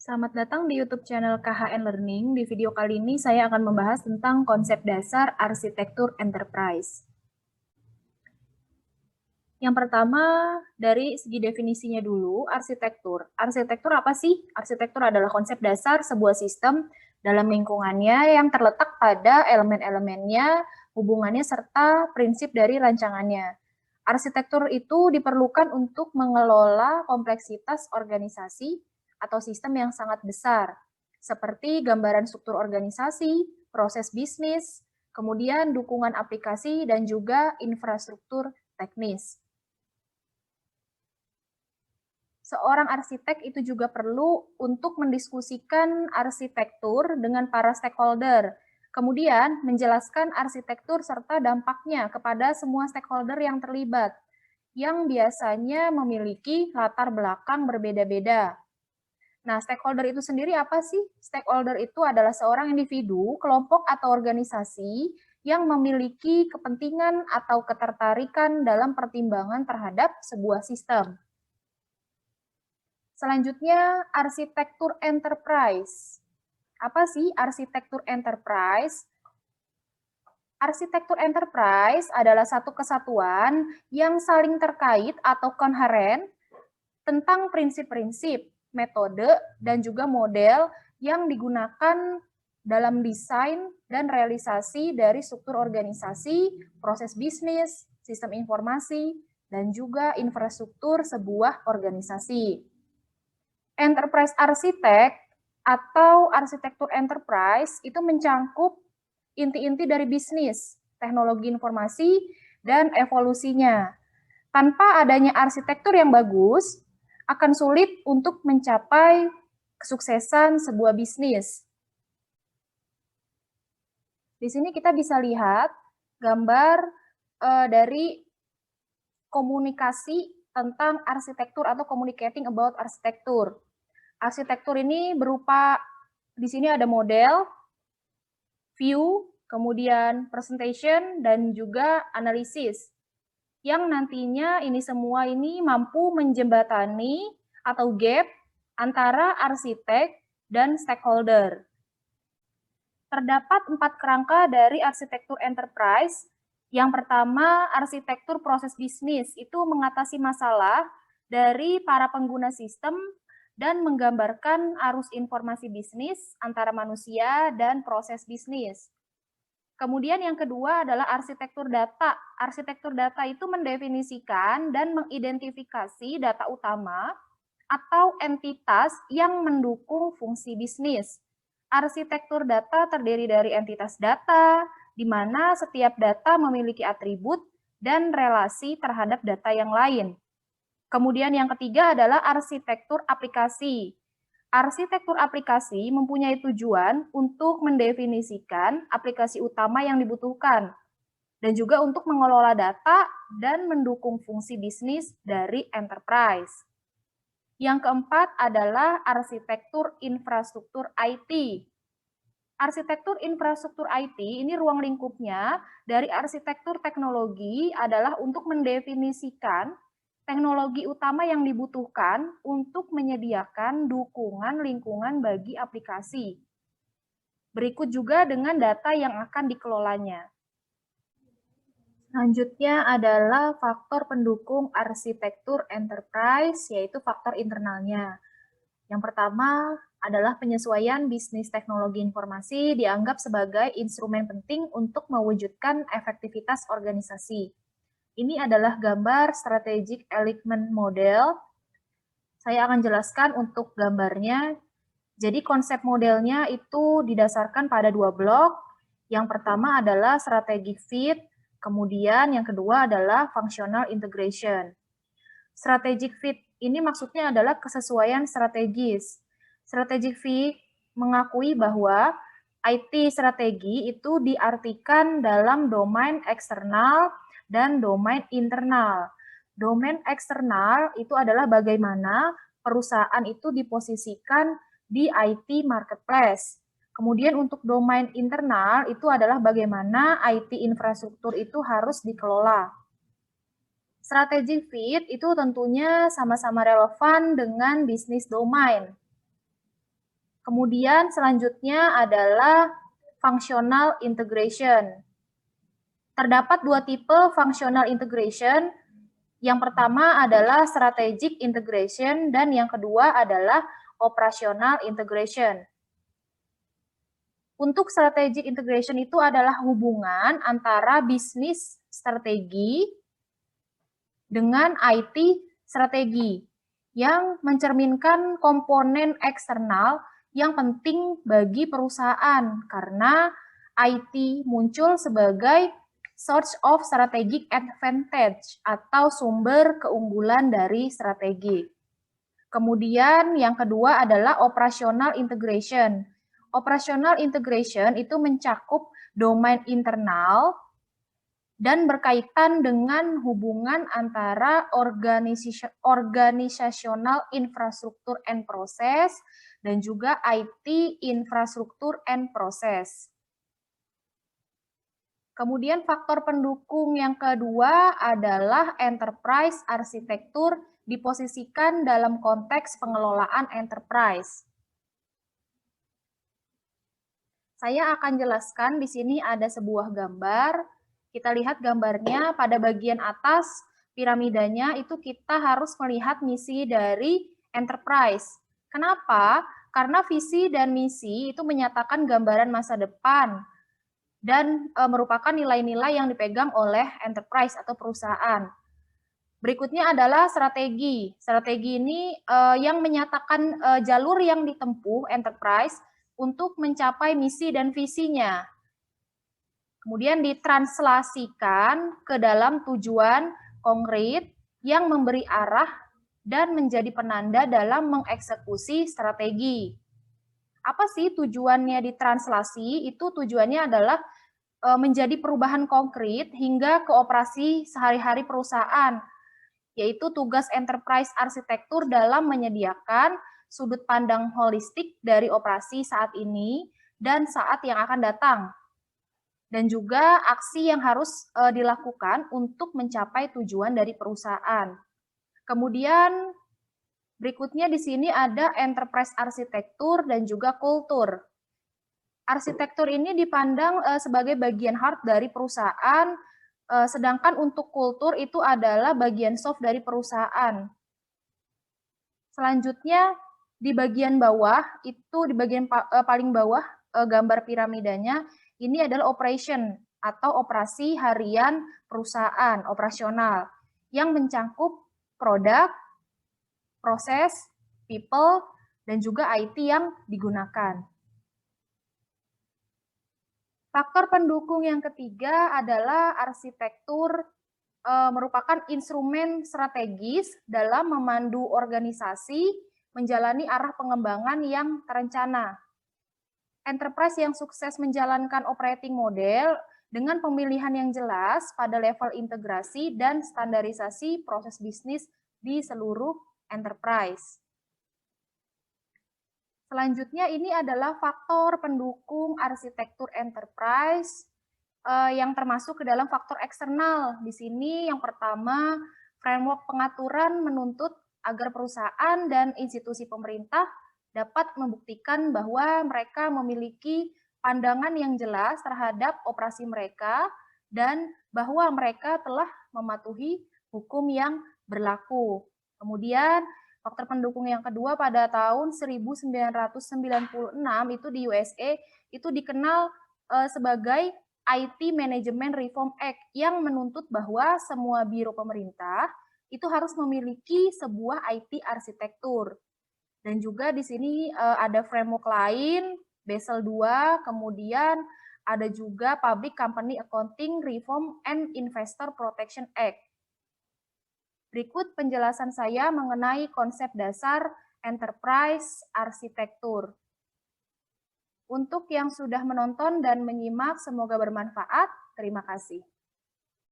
Selamat datang di YouTube channel KHN Learning. Di video kali ini saya akan membahas tentang konsep dasar arsitektur enterprise. Yang pertama, dari segi definisinya dulu, arsitektur. Arsitektur apa sih? Arsitektur adalah konsep dasar sebuah sistem dalam lingkungannya yang terletak pada elemen-elemennya, hubungannya, serta prinsip dari rancangannya. Arsitektur itu diperlukan untuk mengelola kompleksitas organisasi atau sistem yang sangat besar, seperti gambaran struktur organisasi, proses bisnis, kemudian dukungan aplikasi, dan juga infrastruktur teknis. Seorang arsitek itu juga perlu untuk mendiskusikan arsitektur dengan para stakeholder, kemudian menjelaskan arsitektur serta dampaknya kepada semua stakeholder yang terlibat, yang biasanya memiliki latar belakang berbeda-beda. Nah, stakeholder itu sendiri apa sih? Stakeholder itu adalah seorang individu, kelompok, atau organisasi yang memiliki kepentingan atau ketertarikan dalam pertimbangan terhadap sebuah sistem. Selanjutnya, arsitektur enterprise. Apa sih arsitektur enterprise? Arsitektur enterprise adalah satu kesatuan yang saling terkait atau konheren tentang prinsip-prinsip, metode, dan juga model yang digunakan dalam desain dan realisasi dari struktur organisasi, proses bisnis, sistem informasi, dan juga infrastruktur sebuah organisasi. Enterprise arsitek atau arsitektur enterprise itu mencangkup inti-inti dari bisnis, teknologi informasi, dan evolusinya. Tanpa adanya arsitektur yang bagus, akan sulit untuk mencapai kesuksesan sebuah bisnis. Di sini kita bisa lihat gambar dari komunikasi tentang arsitektur atau communicating about arsitektur. Arsitektur ini berupa, di sini ada model, view, kemudian presentation, dan juga analisis. Yang nantinya ini semua ini mampu menjembatani atau gap antara arsitek dan stakeholder. Terdapat 4 kerangka dari arsitektur enterprise. Yang pertama, arsitektur proses bisnis itu mengatasi masalah dari para pengguna sistem dan menggambarkan arus informasi bisnis antara manusia dan proses bisnis. Kemudian yang kedua adalah arsitektur data. Arsitektur data itu mendefinisikan dan mengidentifikasi data utama atau entitas yang mendukung fungsi bisnis. Arsitektur data terdiri dari entitas data, di mana setiap data memiliki atribut dan relasi terhadap data yang lain. Kemudian yang ketiga adalah arsitektur aplikasi. Arsitektur aplikasi mempunyai tujuan untuk mendefinisikan aplikasi utama yang dibutuhkan, dan juga untuk mengelola data dan mendukung fungsi bisnis dari enterprise. Yang keempat adalah arsitektur infrastruktur IT. Arsitektur infrastruktur IT ini ruang lingkupnya dari arsitektur teknologi adalah untuk mendefinisikan teknologi utama yang dibutuhkan untuk menyediakan dukungan lingkungan bagi aplikasi. Berikut juga dengan data yang akan dikelolanya. Selanjutnya adalah faktor pendukung arsitektur enterprise, yaitu faktor internalnya. Yang pertama adalah penyesuaian bisnis teknologi informasi dianggap sebagai instrumen penting untuk mewujudkan efektivitas organisasi. Ini adalah gambar strategic alignment model. Saya akan jelaskan untuk gambarnya. Jadi konsep modelnya itu didasarkan pada 2 blok. Yang pertama adalah strategic fit, kemudian yang kedua adalah functional integration. Strategic fit ini maksudnya adalah kesesuaian strategis. Strategic fit mengakui bahwa IT strategi itu diartikan dalam domain eksternal dan domain internal. Domain eksternal itu adalah bagaimana perusahaan itu diposisikan di IT marketplace. Kemudian untuk domain internal itu adalah bagaimana IT infrastruktur itu harus dikelola. Strategic fit itu tentunya sama-sama relevan dengan bisnis domain. Kemudian selanjutnya adalah functional integration. Terdapat dua tipe functional integration. Yang pertama adalah strategic integration dan yang kedua adalah operational integration. Untuk strategic integration itu adalah hubungan antara bisnis strategi dengan IT strategi yang mencerminkan komponen eksternal yang penting bagi perusahaan karena IT muncul sebagai source of strategic advantage atau sumber keunggulan dari strategi. Kemudian yang kedua adalah operational integration. Operational integration itu mencakup domain internal dan berkaitan dengan hubungan antara organisasional infrastruktur and process dan juga IT infrastruktur and process. Kemudian faktor pendukung yang kedua adalah enterprise arsitektur diposisikan dalam konteks pengelolaan enterprise. Saya akan jelaskan di sini ada sebuah gambar. Kita lihat gambarnya pada bagian atas piramidanya itu kita harus melihat misi dari enterprise. Kenapa? Karena visi dan misi itu menyatakan gambaran masa depan dan merupakan nilai-nilai yang dipegang oleh enterprise atau perusahaan. Berikutnya adalah strategi. Strategi ini yang menyatakan jalur yang ditempuh enterprise untuk mencapai misi dan visinya. Kemudian ditranslasikan ke dalam tujuan konkret yang memberi arah dan menjadi penanda dalam mengeksekusi strategi. Apa sih tujuannya ditranslasi? Itu tujuannya adalah menjadi perubahan konkret hingga ke operasi sehari-hari perusahaan, yaitu tugas enterprise arsitektur dalam menyediakan sudut pandang holistik dari operasi saat ini dan saat yang akan datang. Dan juga aksi yang harus dilakukan untuk mencapai tujuan dari perusahaan. Kemudian berikutnya di sini ada enterprise arsitektur dan juga kultur. Arsitektur ini dipandang sebagai bagian hard dari perusahaan, sedangkan untuk kultur itu adalah bagian soft dari perusahaan. Selanjutnya di bagian bawah, itu di bagian paling bawah gambar piramidanya, ini adalah operation atau operasi harian perusahaan, operasional, yang mencakup produk, proses, people, dan juga IT yang digunakan. Faktor pendukung yang ketiga adalah arsitektur merupakan instrumen strategis dalam memandu organisasi menjalani arah pengembangan yang terencana. Enterprise yang sukses menjalankan operating model dengan pemilihan yang jelas pada level integrasi dan standarisasi proses bisnis di seluruh enterprise. Selanjutnya ini adalah faktor pendukung arsitektur enterprise yang termasuk ke dalam faktor eksternal. Di sini yang pertama, framework pengaturan menuntut agar perusahaan dan institusi pemerintah dapat membuktikan bahwa mereka memiliki pandangan yang jelas terhadap operasi mereka dan bahwa mereka telah mematuhi hukum yang berlaku. Kemudian faktor pendukung yang kedua pada tahun 1996 itu di USA itu dikenal sebagai IT Management Reform Act yang menuntut bahwa semua biro pemerintah itu harus memiliki sebuah IT arsitektur. Dan juga di sini ada framework lain, Basel II, kemudian ada juga Public Company Accounting Reform and Investor Protection Act. Berikut penjelasan saya mengenai konsep dasar enterprise arsitektur. Untuk yang sudah menonton dan menyimak, semoga bermanfaat. Terima kasih.